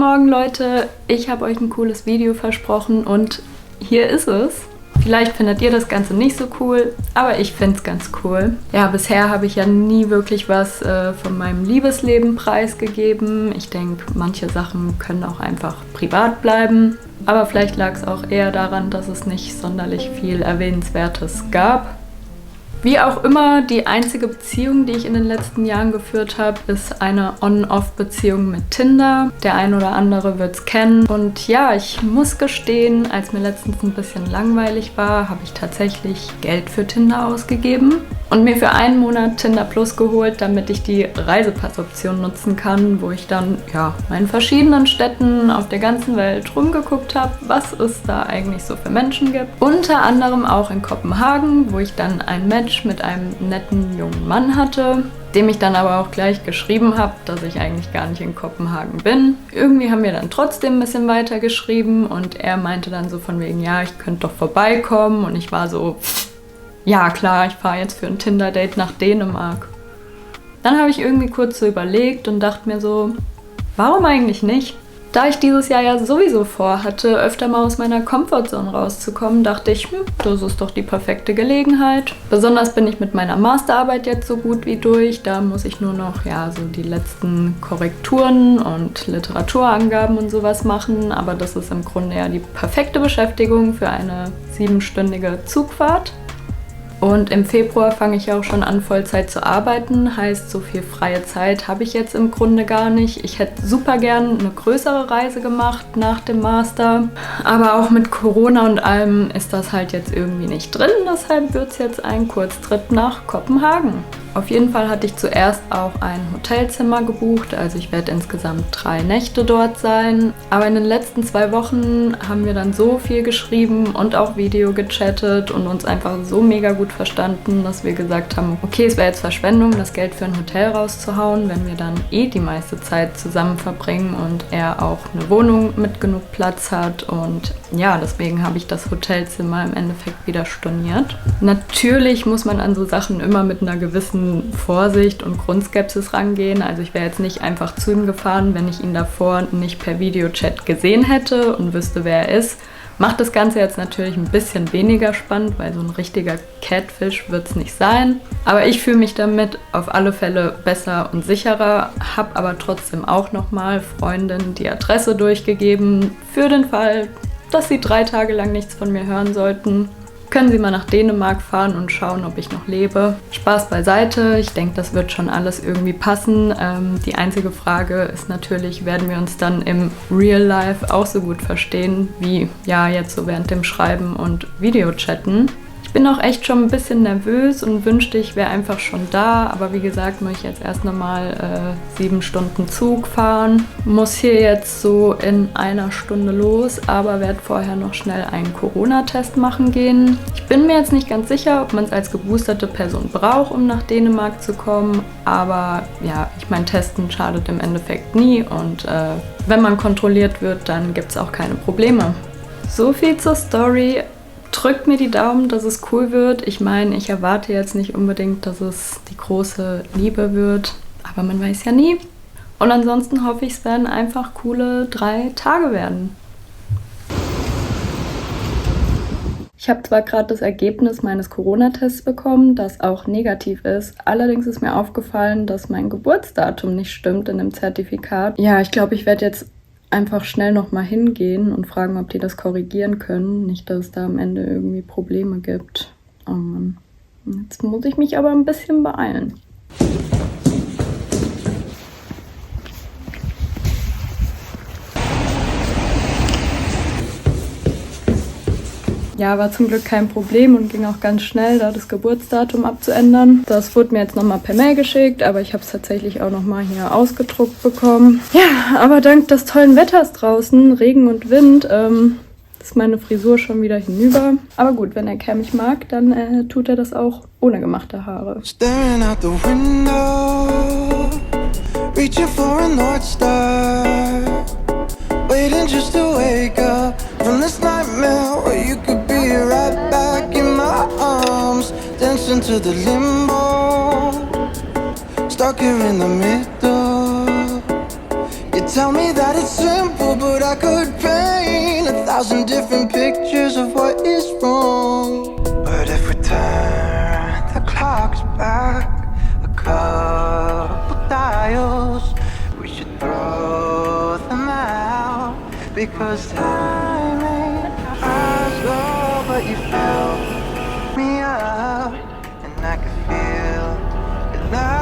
Morgen, Leute! Ich habe euch ein cooles Video versprochen und hier ist es. Vielleicht findet ihr das Ganze nicht so cool, aber ich finde es ganz cool. Ja, bisher habe ich ja nie wirklich was von meinem Liebesleben preisgegeben. Ich denke, manche Sachen können auch einfach privat bleiben. Aber vielleicht lag es auch eher daran, dass es nicht sonderlich viel Erwähnenswertes gab. Wie auch immer, die einzige Beziehung, die ich in den letzten Jahren geführt habe, ist eine On-Off-Beziehung mit Tinder. Der ein oder andere wird es kennen. Und ja, ich muss gestehen, als mir letztens ein bisschen langweilig war, habe ich tatsächlich Geld für Tinder ausgegeben und mir für einen Monat Tinder Plus geholt, damit ich die Reisepass-Option nutzen kann, wo ich dann mal in verschiedenen Städten auf der ganzen Welt rumgeguckt habe, was es da eigentlich so für Menschen gibt. Unter anderem auch in Kopenhagen, wo ich dann ein Match mit einem netten jungen Mann hatte, dem ich dann aber auch gleich geschrieben habe, dass ich eigentlich gar nicht in Kopenhagen bin. Irgendwie haben wir dann trotzdem ein bisschen weiter geschrieben und er meinte dann so von wegen, ja, ich könnte doch vorbeikommen, und ich war so, ja klar, ich fahre jetzt für ein Tinder-Date nach Dänemark. Dann habe ich irgendwie kurz so überlegt und dachte mir so, warum eigentlich nicht? Da ich dieses Jahr ja sowieso vorhatte, öfter mal aus meiner Comfortzone rauszukommen, dachte ich, das ist doch die perfekte Gelegenheit. Besonders bin ich mit meiner Masterarbeit jetzt so gut wie durch. Da muss ich nur noch so die letzten Korrekturen und Literaturangaben und sowas machen. Aber das ist im Grunde ja die perfekte Beschäftigung für eine 7-stündige Zugfahrt. Und im Februar fange ich auch schon an, Vollzeit zu arbeiten. Heißt, so viel freie Zeit habe ich jetzt im Grunde gar nicht. Ich hätte super gern eine größere Reise gemacht nach dem Master. Aber auch mit Corona und allem ist das halt jetzt irgendwie nicht drin. Deshalb wird es jetzt ein Kurztrip nach Kopenhagen. Auf jeden Fall hatte ich zuerst auch ein Hotelzimmer gebucht, also ich werde insgesamt 3 Nächte dort sein. Aber in den letzten 2 Wochen haben wir dann so viel geschrieben und auch Video gechattet und uns einfach so mega gut verstanden, dass wir gesagt haben, okay, es wäre jetzt Verschwendung, das Geld für ein Hotel rauszuhauen, wenn wir dann die meiste Zeit zusammen verbringen und er auch eine Wohnung mit genug Platz hat. Und ja, deswegen habe ich das Hotelzimmer im Endeffekt wieder storniert. Natürlich muss man an so Sachen immer mit einer gewissen Vorsicht und Grundskepsis rangehen. Also ich wäre jetzt nicht einfach zu ihm gefahren, wenn ich ihn davor nicht per Videochat gesehen hätte und wüsste, wer er ist. Macht das Ganze jetzt natürlich ein bisschen weniger spannend, weil so ein richtiger Catfish wird es nicht sein. Aber ich fühle mich damit auf alle Fälle besser und sicherer, habe aber trotzdem auch nochmal Freundinnen die Adresse durchgegeben. Für den Fall, dass sie 3 Tage lang nichts von mir hören sollten, können Sie mal nach Dänemark fahren und schauen, ob ich noch lebe. Spaß beiseite, ich denke, das wird schon alles irgendwie passen. Die einzige Frage ist natürlich, werden wir uns dann im Real Life auch so gut verstehen, wie jetzt so während dem Schreiben und Videochatten. Ich bin auch echt schon ein bisschen nervös und wünschte, ich wäre einfach schon da. Aber wie gesagt, muss ich jetzt erst nochmal 7 Stunden Zug fahren. Muss hier jetzt so in 1 Stunde los, aber werde vorher noch schnell einen Corona-Test machen gehen. Ich bin mir jetzt nicht ganz sicher, ob man es als geboosterte Person braucht, um nach Dänemark zu kommen. Aber ich meine, testen schadet im Endeffekt nie. Und wenn man kontrolliert wird, dann gibt es auch keine Probleme. So viel zur Story. Drückt mir die Daumen, dass es cool wird. Ich meine, ich erwarte jetzt nicht unbedingt, dass es die große Liebe wird, aber man weiß ja nie. Und ansonsten hoffe ich, es werden einfach coole 3 Tage werden. Ich habe zwar gerade das Ergebnis meines Corona-Tests bekommen, das auch negativ ist. Allerdings ist mir aufgefallen, dass mein Geburtsdatum nicht stimmt in dem Zertifikat. Ja, ich glaube, ich werde jetzt einfach schnell nochmal hingehen und fragen, ob die das korrigieren können. Nicht, dass es da am Ende irgendwie Probleme gibt. Oh Mann. Jetzt muss ich mich aber ein bisschen beeilen. Ja, war zum Glück kein Problem und ging auch ganz schnell, da das Geburtsdatum abzuändern. Das wurde mir jetzt nochmal per Mail geschickt, aber ich habe es tatsächlich auch nochmal hier ausgedruckt bekommen. Ja, aber dank des tollen Wetters draußen, Regen und Wind, ist meine Frisur schon wieder hinüber. Aber gut, wenn der Kerl mich mag, dann tut er das auch ohne gemachte Haare. Staring out the window, reaching for a North Star, waiting just to wake up from this nightmare where you could be right back in my arms, dancing to the limbo, stuck here in the middle. tell me that it's simple, but I could paint 1,000 different pictures of what is wrong. But if we turn the clocks back a couple dials, we should throw them out, because time ain't ours, oh, but you fill me up, and I can feel your love.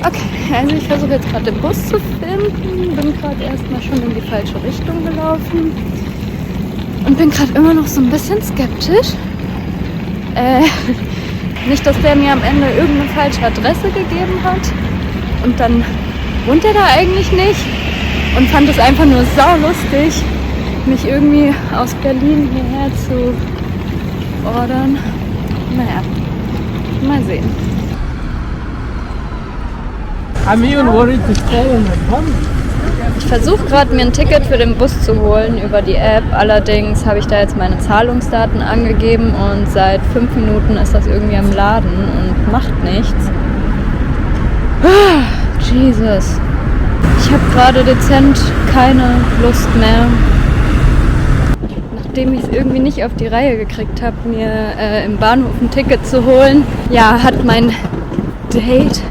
Okay, also ich versuche jetzt gerade den Bus zu finden, bin gerade erstmal schon in die falsche Richtung gelaufen und bin gerade immer noch so ein bisschen skeptisch. Nicht, dass der mir am Ende irgendeine falsche Adresse gegeben hat und dann wohnt er da eigentlich nicht und fand es einfach nur saulustig, mich irgendwie aus Berlin hierher zu ordern. Naja, mal sehen. Ich versuche gerade mir ein Ticket für den Bus zu holen über die App, allerdings habe ich da jetzt meine Zahlungsdaten angegeben und seit 5 Minuten ist das irgendwie am Laden und macht nichts. Jesus. Ich habe gerade dezent keine Lust mehr. Nachdem ich es irgendwie nicht auf die Reihe gekriegt habe, mir im Bahnhof ein Ticket zu holen, ja, hat mein Date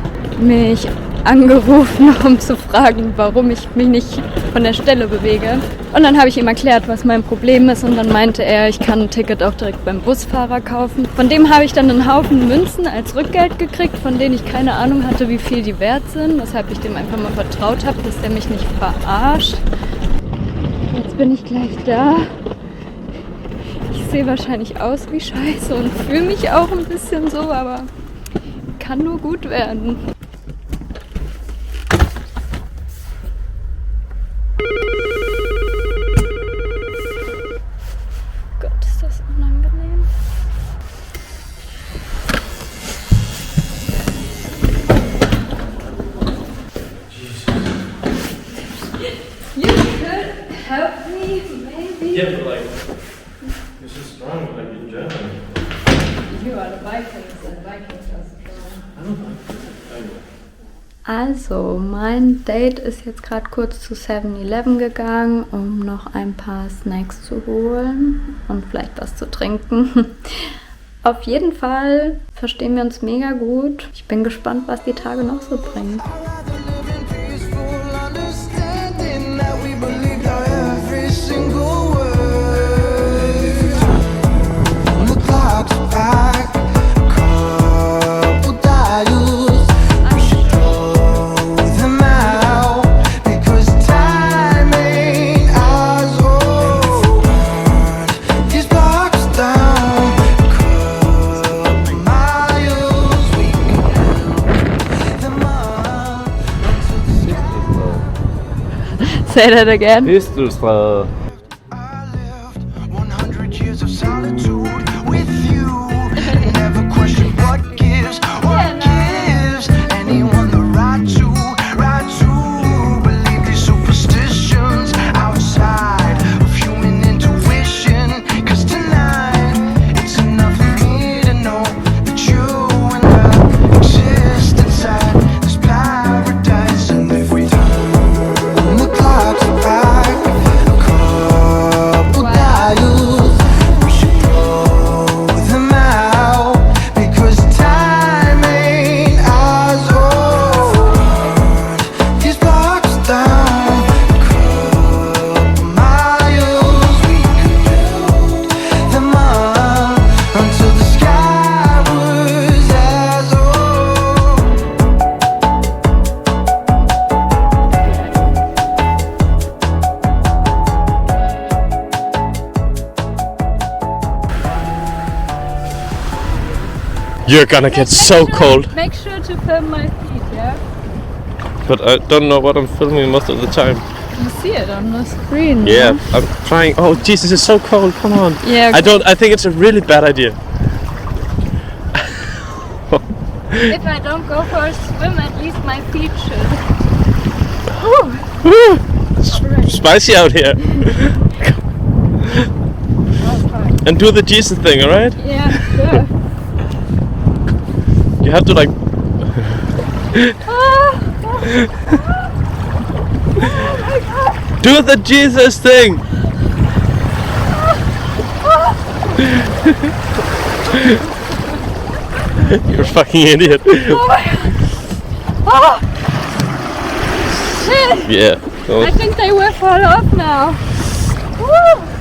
mich angerufen, um zu fragen, warum ich mich nicht von der Stelle bewege. Und dann habe ich ihm erklärt, was mein Problem ist, und dann meinte er, ich kann ein Ticket auch direkt beim Busfahrer kaufen. Von dem habe ich dann einen Haufen Münzen als Rückgeld gekriegt, von denen ich keine Ahnung hatte, wie viel die wert sind, weshalb ich dem einfach mal vertraut habe, dass der mich nicht verarscht. Jetzt bin ich gleich da. Ich sehe wahrscheinlich aus wie Scheiße und fühle mich auch ein bisschen so, aber kann nur gut werden. Help me, maybe? Yeah, but like, you're so strong, like in German. You are the Vikings and Vikings are strong. I don't like it. Also, mein Date ist jetzt gerade kurz zu 7-Eleven gegangen, um noch ein paar Snacks zu holen und vielleicht was zu trinken. Auf jeden Fall verstehen wir uns mega gut. Ich bin gespannt, was die Tage noch so bringen. Say that again. Hüstelfrau. Clock's back. You're gonna get so cold. Make sure to film my feet, yeah? But I don't know what I'm filming most of the time. You see it on the screen. Yeah, I'm trying. Oh Jesus, it's so cold. Come on. Yeah. I think it's a really bad idea. If I don't go for a swim, at least my feet should. Spicy out here. And do the Jesus thing, alright? Yeah, sure. You have to like. Do the Jesus thing! You're a fucking idiot. Oh my God. Oh! Shit! Yeah. I think they will fall off now. Woo!